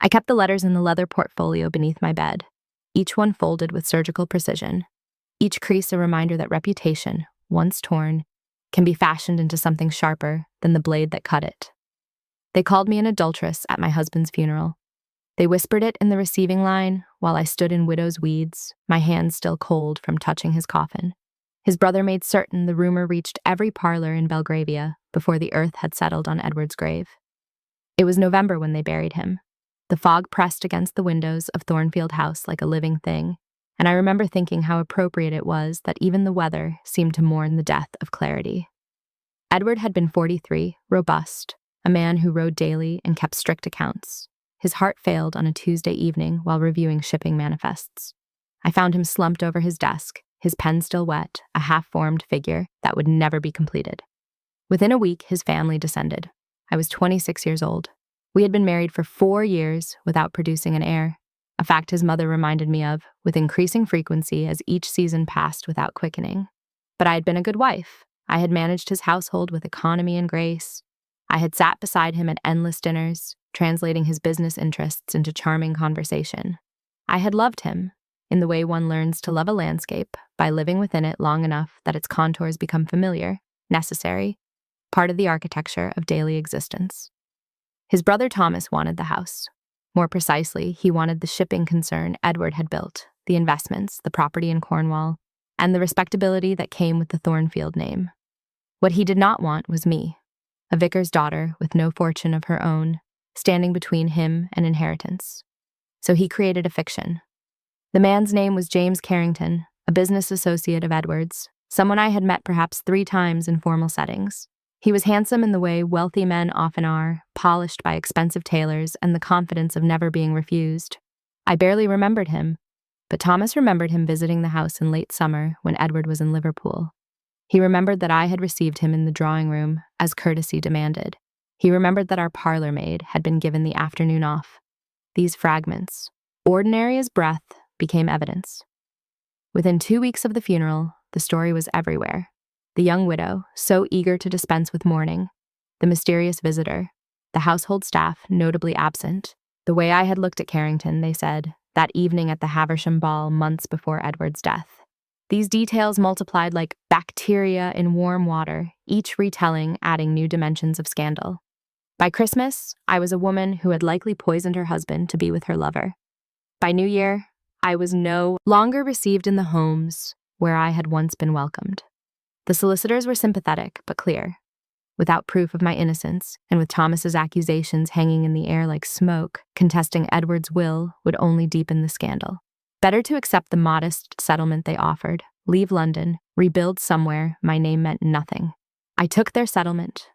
I kept the letters in the leather portfolio beneath my bed, each one folded with surgical precision, each crease a reminder that reputation, once torn, can be fashioned into something sharper than the blade that cut it. They called me an adulteress at my husband's funeral. They whispered it in the receiving line while I stood in widow's weeds, my hands still cold from touching his coffin. His brother made certain the rumor reached every parlor in Belgravia before the earth had settled on Edward's grave. It was November when they buried him. The fog pressed against the windows of Thornfield House like a living thing, and I remember thinking how appropriate it was that even the weather seemed to mourn the death of clarity. Edward had been 43, robust, a man who rode daily and kept strict accounts. His heart failed on a Tuesday evening while reviewing shipping manifests. I found him slumped over his desk, his pen still wet, a half-formed figure that would never be completed. Within a week, his family descended. I was 26 years old. We had been married for 4 years without producing an heir, a fact his mother reminded me of with increasing frequency as each season passed without quickening. But I had been a good wife. I had managed his household with economy and grace. I had sat beside him at endless dinners, translating his business interests into charming conversation. I had loved him, in the way one learns to love a landscape by living within it long enough that its contours become familiar, necessary, part of the architecture of daily existence. His brother Thomas wanted the house. More precisely, he wanted the shipping concern Edward had built, the investments, the property in Cornwall, and the respectability that came with the Thornfield name. What he did not want was me, a vicar's daughter with no fortune of her own, standing between him and inheritance. So he created a fiction. The man's name was James Carrington, a business associate of Edward's, someone I had met perhaps 3 times in formal settings. He was handsome in the way wealthy men often are, polished by expensive tailors and the confidence of never being refused. I barely remembered him, but Thomas remembered him visiting the house in late summer when Edward was in Liverpool. He remembered that I had received him in the drawing room, as courtesy demanded. He remembered that our parlor maid had been given the afternoon off. These fragments, ordinary as breath, became evidence. Within 2 weeks of the funeral, the story was everywhere. The young widow, so eager to dispense with mourning, the mysterious visitor, the household staff notably absent. The way I had looked at Carrington, they said, that evening at the Haversham ball months before Edward's death. These details multiplied like bacteria in warm water, each retelling adding new dimensions of scandal. By Christmas, I was a woman who had likely poisoned her husband to be with her lover. By New Year, I was no longer received in the homes where I had once been welcomed. The solicitors were sympathetic but clear. Without proof of my innocence, and with Thomas's accusations hanging in the air like smoke, contesting Edward's will would only deepen the scandal. Better to accept the modest settlement they offered, leave London, rebuild somewhere my name meant nothing. I took their settlement.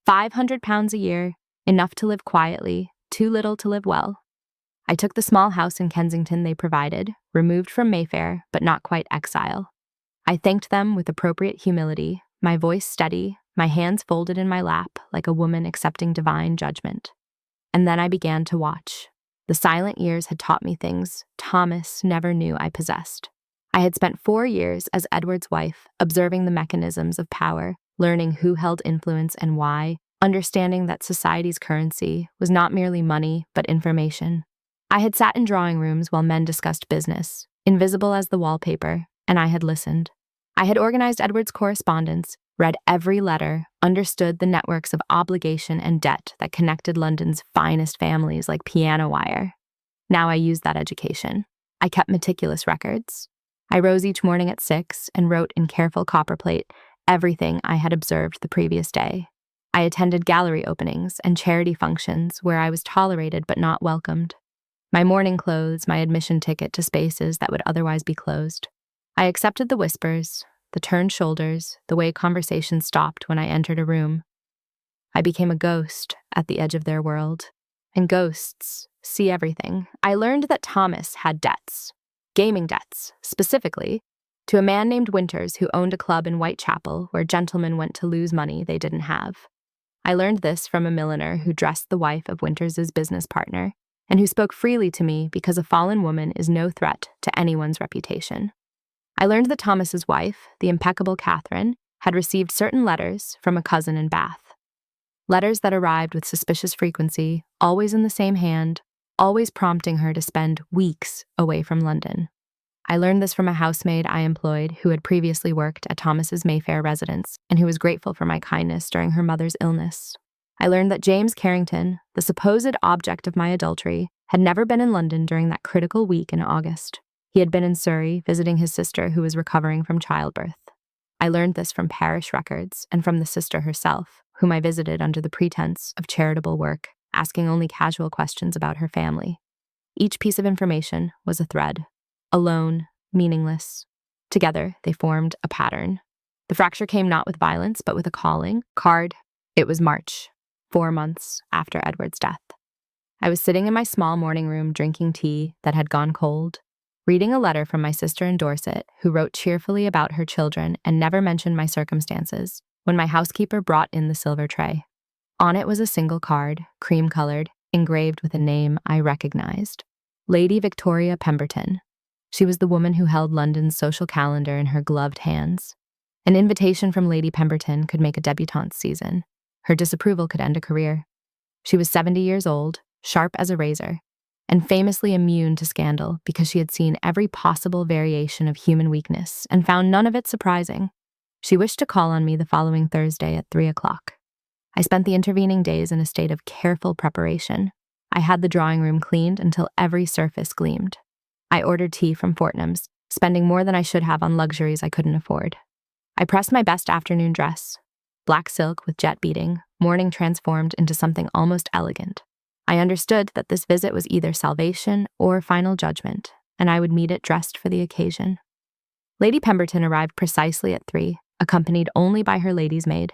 £500 a year, enough to live quietly, too little to live well. I took the small house in Kensington they provided, removed from Mayfair, but not quite exile. I thanked them with appropriate humility, my voice steady, my hands folded in my lap like a woman accepting divine judgment. And then I began to watch. The silent years had taught me things Thomas never knew I possessed. I had spent 4 years as Edward's wife, observing the mechanisms of power, learning who held influence and why, understanding that society's currency was not merely money, but information. I had sat in drawing rooms while men discussed business, invisible as the wallpaper, and I had listened. I had organized Edward's correspondence, read every letter, understood the networks of obligation and debt that connected London's finest families like piano wire. Now I used that education. I kept meticulous records. I rose each morning at 6 and wrote in careful copperplate everything I had observed the previous day. I attended gallery openings and charity functions where I was tolerated but not welcomed. My mourning clothes, my admission ticket to spaces that would otherwise be closed. I accepted the whispers, the turned shoulders, the way conversation stopped when I entered a room. I became a ghost at the edge of their world. And ghosts see everything. I learned that Thomas had debts, gaming debts, specifically, to a man named Winters who owned a club in Whitechapel where gentlemen went to lose money they didn't have. I learned this from a milliner who dressed the wife of Winters's business partner, and who spoke freely to me because a fallen woman is no threat to anyone's reputation. I learned that Thomas's wife, the impeccable Catherine, had received certain letters from a cousin in Bath. Letters that arrived with suspicious frequency, always in the same hand, always prompting her to spend weeks away from London. I learned this from a housemaid I employed who had previously worked at Thomas's Mayfair residence and who was grateful for my kindness during her mother's illness. I learned that James Carrington, the supposed object of my adultery, had never been in London during that critical week in August. He had been in Surrey visiting his sister who was recovering from childbirth. I learned this from parish records and from the sister herself, whom I visited under the pretense of charitable work, asking only casual questions about her family. Each piece of information was a thread. Alone, meaningless. Together, they formed a pattern. The fracture came not with violence, but with a calling card. It was March, 4 months after Edward's death. I was sitting in my small morning room drinking tea that had gone cold, reading a letter from my sister in Dorset, who wrote cheerfully about her children and never mentioned my circumstances, when my housekeeper brought in the silver tray. On it was a single card, cream-colored, engraved with a name I recognized. Lady Victoria Pemberton. She was the woman who held London's social calendar in her gloved hands. An invitation from Lady Pemberton could make a debutante's season. Her disapproval could end a career. She was 70 years old, sharp as a razor, and famously immune to scandal because she had seen every possible variation of human weakness and found none of it surprising. She wished to call on me the following Thursday at 3 o'clock. I spent the intervening days in a state of careful preparation. I had the drawing room cleaned until every surface gleamed. I ordered tea from Fortnum's, spending more than I should have on luxuries I couldn't afford. I pressed my best afternoon dress, black silk with jet beading, mourning transformed into something almost elegant. I understood that this visit was either salvation or final judgment, and I would meet it dressed for the occasion. Lady Pemberton arrived precisely at 3, accompanied only by her lady's maid.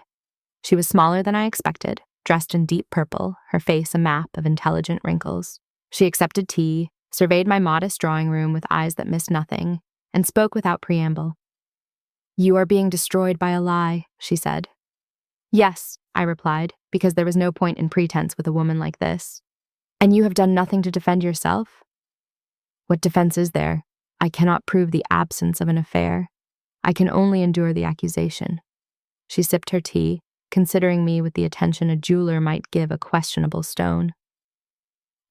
She was smaller than I expected, dressed in deep purple, her face a map of intelligent wrinkles. She accepted tea, surveyed my modest drawing room with eyes that missed nothing, and spoke without preamble. "You are being destroyed by a lie," she said. "Yes," I replied, because there was no point in pretense with a woman like this. "And you have done nothing to defend yourself?" "What defense is there? I cannot prove the absence of an affair. I can only endure the accusation." She sipped her tea, considering me with the attention a jeweler might give a questionable stone.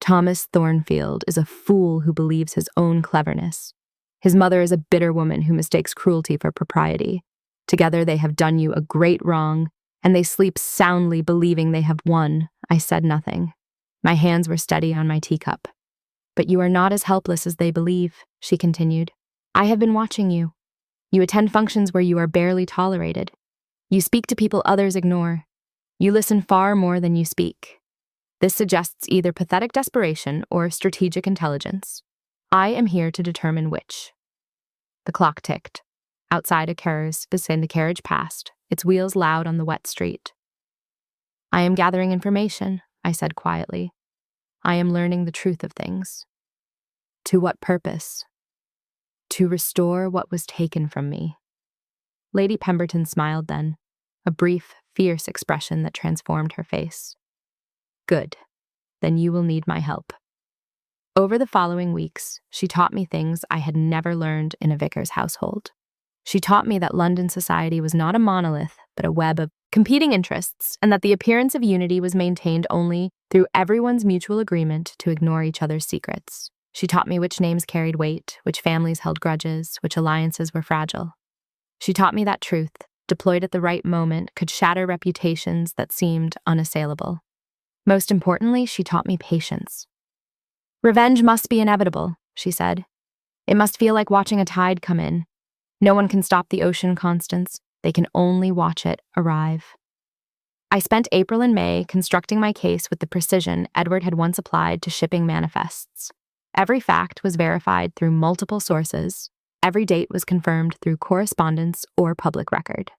"Thomas Thornfield is a fool who believes his own cleverness. His mother is a bitter woman who mistakes cruelty for propriety. Together they have done you a great wrong, and they sleep soundly believing they have won." I said nothing. My hands were steady on my teacup. "But you are not as helpless as they believe," she continued. "I have been watching you. You attend functions where you are barely tolerated. You speak to people others ignore. You listen far more than you speak. This suggests either pathetic desperation or strategic intelligence. I am here to determine which." The clock ticked. Outside a carriage passed, its wheels loud on the wet street. "I am gathering information," I said quietly. "I am learning the truth of things." "To what purpose?" "To restore what was taken from me." Lady Pemberton smiled then, a brief, fierce expression that transformed her face. "Good. Then you will need my help." Over the following weeks, she taught me things I had never learned in a vicar's household. She taught me that London society was not a monolith, but a web of competing interests, and that the appearance of unity was maintained only through everyone's mutual agreement to ignore each other's secrets. She taught me which names carried weight, which families held grudges, which alliances were fragile. She taught me that truth, deployed at the right moment, could shatter reputations that seemed unassailable. Most importantly, she taught me patience. "Revenge must be inevitable," she said. "It must feel like watching a tide come in. No one can stop the ocean constants. They can only watch it arrive." I spent April and May constructing my case with the precision Edward had once applied to shipping manifests. Every fact was verified through multiple sources. Every date was confirmed through correspondence or public record.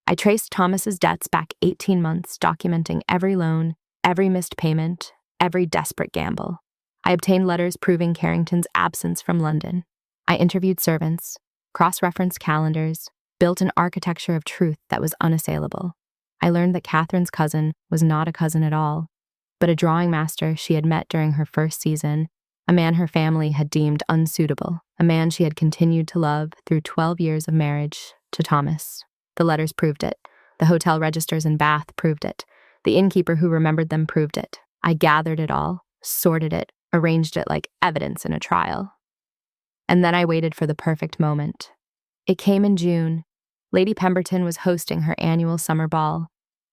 I traced Thomas's debts back 18 months, documenting every loan, every missed payment, every desperate gamble. I obtained letters proving Carrington's absence from London. I interviewed servants, cross-referenced calendars, built an architecture of truth that was unassailable. I learned that Catherine's cousin was not a cousin at all, but a drawing master she had met during her first season, a man her family had deemed unsuitable, a man she had continued to love through 12 years of marriage to Thomas. The letters proved it. The hotel registers in Bath proved it. The innkeeper who remembered them proved it. I gathered it all, sorted it, arranged it like evidence in a trial. And then I waited for the perfect moment. It came in June. Lady Pemberton was hosting her annual summer ball,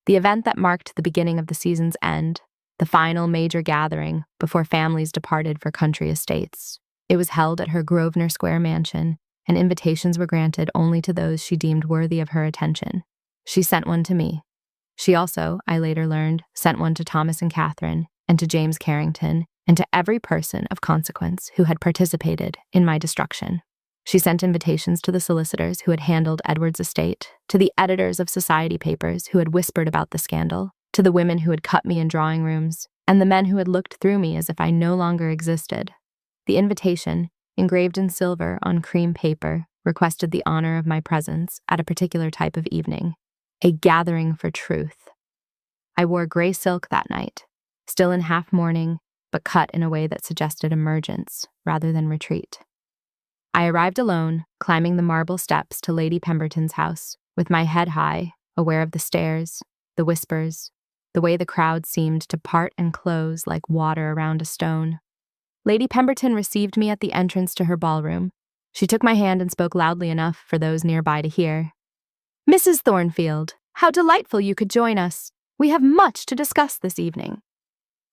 the event that marked the beginning of the season's end, the final major gathering before families departed for country estates. It was held at her Grosvenor Square mansion, and invitations were granted only to those she deemed worthy of her attention. She sent one to me. She also, I later learned, sent one to Thomas and Catherine, and to James Carrington, and to every person of consequence who had participated in my destruction. She sent invitations to the solicitors who had handled Edward's estate, to the editors of society papers who had whispered about the scandal, to the women who had cut me in drawing rooms, and the men who had looked through me as if I no longer existed. The invitation, engraved in silver on cream paper, requested the honor of my presence at a particular type of evening, a gathering for truth. I wore gray silk that night, still in half mourning, but cut in a way that suggested emergence rather than retreat. I arrived alone, climbing the marble steps to Lady Pemberton's house, with my head high, aware of the stairs, the whispers, the way the crowd seemed to part and close like water around a stone. Lady Pemberton received me at the entrance to her ballroom. She took my hand and spoke loudly enough for those nearby to hear. "Mrs. Thornfield, how delightful you could join us. We have much to discuss this evening."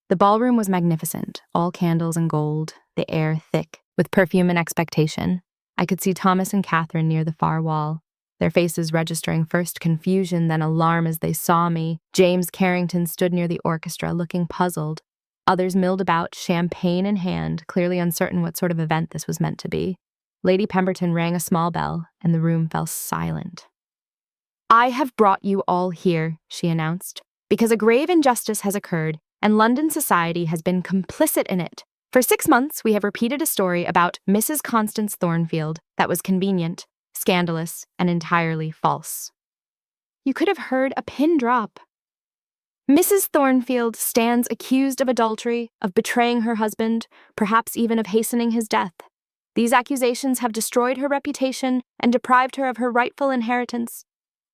The ballroom was magnificent, all candles and gold, the air thick with perfume and expectation. I could see Thomas and Catherine near the far wall, their faces registering first confusion, then alarm as they saw me. James Carrington stood near the orchestra, looking puzzled. Others milled about, champagne in hand, clearly uncertain what sort of event this was meant to be. Lady Pemberton rang a small bell, and the room fell silent. "I have brought you all here," she announced, "because a grave injustice has occurred, and London society has been complicit in it. For 6 months, we have repeated a story about Mrs. Constance Thornfield that was convenient, scandalous, and entirely false." You could have heard a pin drop. "Mrs. Thornfield stands accused of adultery, of betraying her husband, perhaps even of hastening his death. These accusations have destroyed her reputation and deprived her of her rightful inheritance.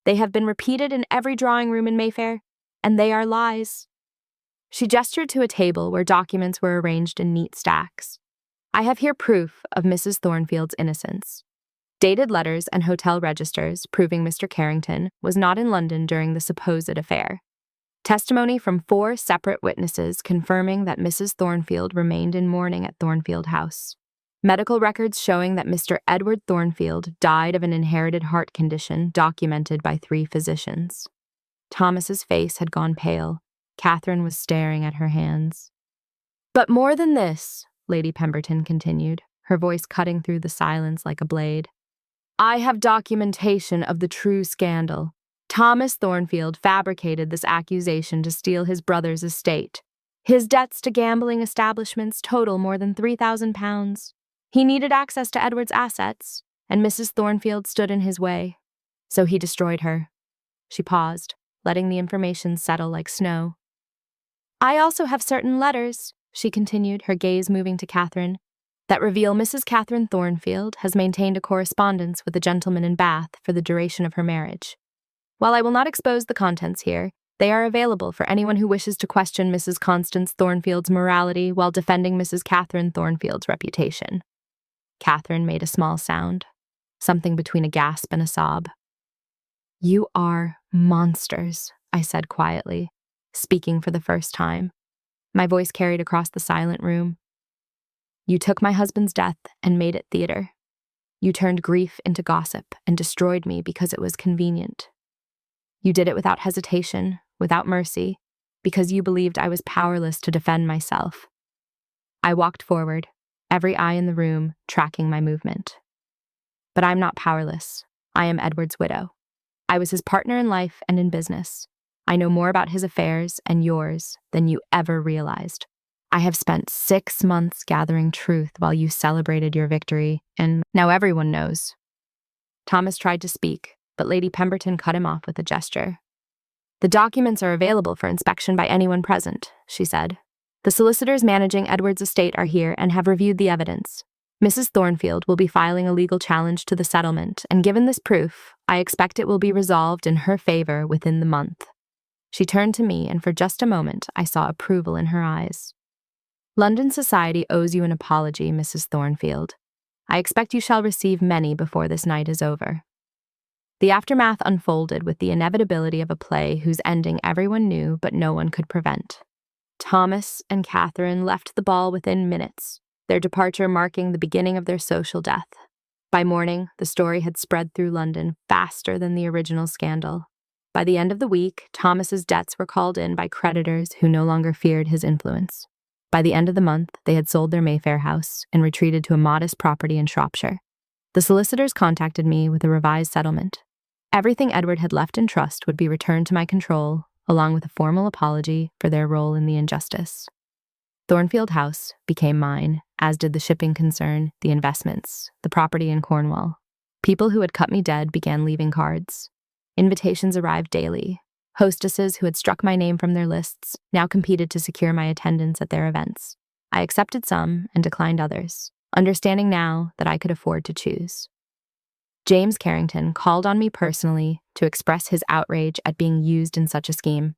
They have been repeated in every drawing room in Mayfair, and they are lies." She gestured to a table where documents were arranged in neat stacks. "I have here proof of Mrs. Thornfield's innocence. Dated letters and hotel registers proving Mr. Carrington was not in London during the supposed affair. Testimony from 4 separate witnesses confirming that Mrs. Thornfield remained in mourning at Thornfield House. Medical records showing that Mr. Edward Thornfield died of an inherited heart condition documented by 3 physicians." Thomas's face had gone pale. Catherine was staring at her hands. "But more than this," Lady Pemberton continued, her voice cutting through the silence like a blade. "I have documentation of the true scandal. Thomas Thornfield fabricated this accusation to steal his brother's estate. His debts to gambling establishments total more than £3,000. He needed access to Edward's assets, and Mrs. Thornfield stood in his way. So he destroyed her." She paused, letting the information settle like snow. "I also have certain letters," she continued, her gaze moving to Catherine, "that reveal Mrs. Catherine Thornfield has maintained a correspondence with a gentleman in Bath for the duration of her marriage. While I will not expose the contents here, they are available for anyone who wishes to question Mrs. Constance Thornfield's morality while defending Mrs. Catherine Thornfield's reputation." Catherine made a small sound, something between a gasp and a sob. "You are monsters," I said quietly, speaking for the first time. My voice carried across the silent room. "You took my husband's death and made it theater. You turned grief into gossip and destroyed me because it was convenient. You did it without hesitation, without mercy, because you believed I was powerless to defend myself." I walked forward, every eye in the room tracking my movement. "But I'm not powerless. I am Edward's widow. I was his partner in life and in business. I know more about his affairs and yours than you ever realized. I have spent 6 months gathering truth while you celebrated your victory, and now everyone knows." Thomas tried to speak, but Lady Pemberton cut him off with a gesture. "The documents are available for inspection by anyone present," she said. "The solicitors managing Edward's estate are here and have reviewed the evidence. Mrs. Thornfield will be filing a legal challenge to the settlement, and given this proof, I expect it will be resolved in her favor within the month." She turned to me, and for just a moment I saw approval in her eyes. London society owes you an apology, Mrs. Thornfield. I expect you shall receive many before this night is over. The aftermath unfolded with the inevitability of a play whose ending everyone knew but no one could prevent. Thomas and Catherine left the ball within minutes, their departure marking the beginning of their social death. By morning, the story had spread through London faster than the original scandal. By the end of the week, Thomas's debts were called in by creditors who no longer feared his influence. By the end of the month, they had sold their Mayfair house and retreated to a modest property in Shropshire. The solicitors contacted me with a revised settlement. Everything Edward had left in trust would be returned to my control, along with a formal apology for their role in the injustice. Thornfield House became mine, as did the shipping concern, the investments, the property in Cornwall. People who had cut me dead began leaving cards. Invitations arrived daily. Hostesses who had struck my name from their lists now competed to secure my attendance at their events. I accepted some and declined others, understanding now that I could afford to choose. James Carrington called on me personally to express his outrage at being used in such a scheme.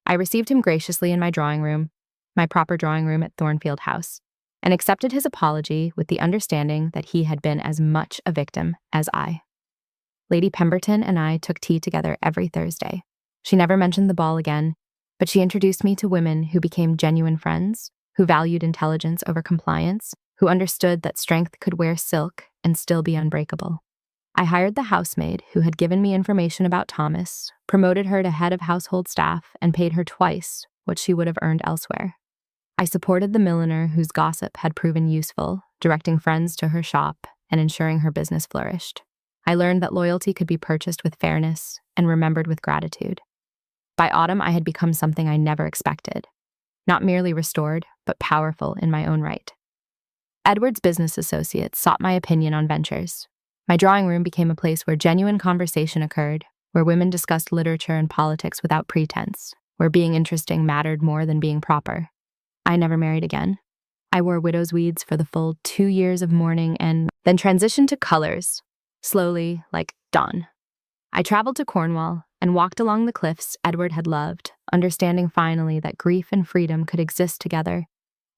I received him graciously in my drawing room, my proper drawing room at Thornfield House, and accepted his apology with the understanding that he had been as much a victim as I. Lady Pemberton and I took tea together every Thursday. She never mentioned the ball again, but she introduced me to women who became genuine friends, who valued intelligence over compliance, who understood that strength could wear silk and still be unbreakable. I hired the housemaid who had given me information about Thomas, promoted her to head of household staff, and paid her twice what she would have earned elsewhere. I supported the milliner whose gossip had proven useful, directing friends to her shop and ensuring her business flourished. I learned that loyalty could be purchased with fairness and remembered with gratitude. By autumn, I had become something I never expected, not merely restored, but powerful in my own right. Edward's business associates sought my opinion on ventures. My drawing room became a place where genuine conversation occurred, where women discussed literature and politics without pretense, where being interesting mattered more than being proper. I never married again. I wore widow's weeds for the full 2 years of mourning and then transitioned to colors, slowly, like dawn. I traveled to Cornwall and walked along the cliffs Edward had loved, understanding finally that grief and freedom could exist together,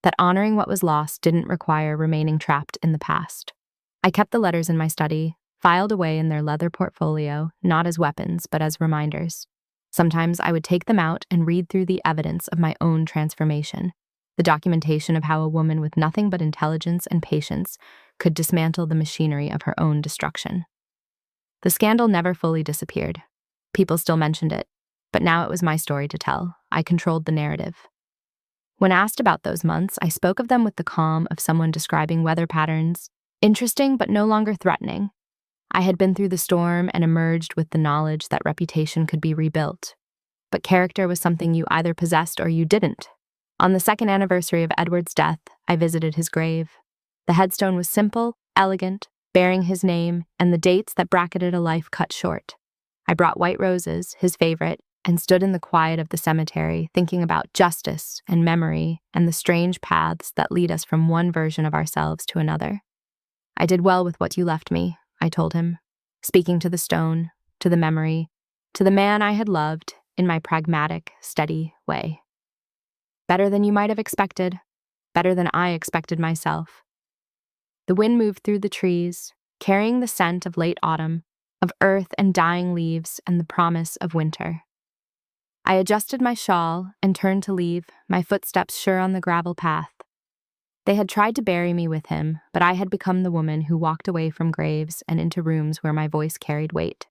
that honoring what was lost didn't require remaining trapped in the past. I kept the letters in my study, filed away in their leather portfolio, not as weapons, but as reminders. Sometimes I would take them out and read through the evidence of my own transformation, the documentation of how a woman with nothing but intelligence and patience could dismantle the machinery of her own destruction. The scandal never fully disappeared. People still mentioned it, but now it was my story to tell. I controlled the narrative. When asked about those months, I spoke of them with the calm of someone describing weather patterns, interesting but no longer threatening. I had been through the storm and emerged with the knowledge that reputation could be rebuilt. But character was something you either possessed or you didn't. On the 2nd anniversary of Edward's death, I visited his grave. The headstone was simple, elegant, bearing his name and the dates that bracketed a life cut short. I brought white roses, his favorite, and stood in the quiet of the cemetery thinking about justice and memory and the strange paths that lead us from one version of ourselves to another. I did well with what you left me, I told him, speaking to the stone, to the memory, to the man I had loved in my pragmatic, steady way. Better than you might have expected, better than I expected myself. The wind moved through the trees, carrying the scent of late autumn, of earth and dying leaves and the promise of winter. I adjusted my shawl and turned to leave, my footsteps sure on the gravel path. They had tried to bury me with him, but I had become the woman who walked away from graves and into rooms where my voice carried weight.